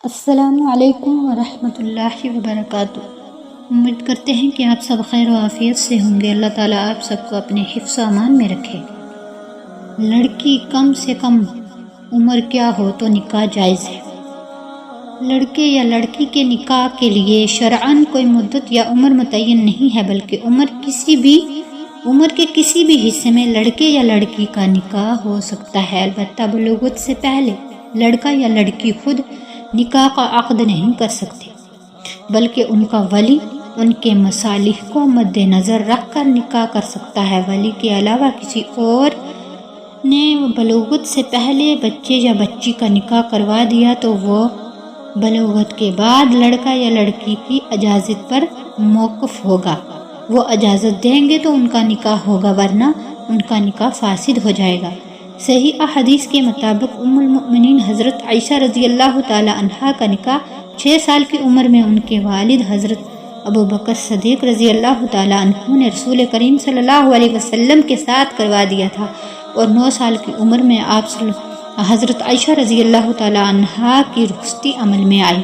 السلام علیکم ورحمۃ اللہ وبرکاتہ۔ امید کرتے ہیں کہ آپ سب خیر و عافیت سے ہوں گے۔ اللہ تعالیٰ آپ سب کو اپنے حفظ و امان میں رکھے۔ لڑکی کم سے کم عمر کیا ہو تو نکاح جائز ہے۔ لڑکے یا لڑکی کے نکاح کے لیے شرعاً کوئی مدت یا عمر متعین نہیں ہے، بلکہ عمر کے کسی بھی حصے میں لڑکے یا لڑکی کا نکاح ہو سکتا ہے، البتہ بلوغت سے پہلے لڑکا یا لڑکی خود نکاح کا عقد نہیں کر سکتے، بلکہ ان کا ولی ان کے مصالح کو مد نظر رکھ کر نکاح کر سکتا ہے۔ ولی کے علاوہ کسی اور نے بلوغت سے پہلے بچے یا بچی کا نکاح کروا دیا تو وہ بلوغت کے بعد لڑکا یا لڑکی کی اجازت پر موقوف ہوگا۔ وہ اجازت دیں گے تو ان کا نکاح ہوگا، ورنہ ان کا نکاح فاسد ہو جائے گا۔ صحیح احادیث کے مطابق ام المؤمنین حضرت عائشہ رضی اللہ تعالی عنہا کا نکاح 6 سال کی عمر میں ان کے والد حضرت ابوبکر صدیق رضی اللہ تعالی عنہ نے رسول کریم صلی اللہ علیہ وسلم کے ساتھ کروا دیا تھا، اور 9 سال کی عمر میں حضرت عائشہ رضی اللہ تعالی عنہا کی رخصتی عمل میں آئی۔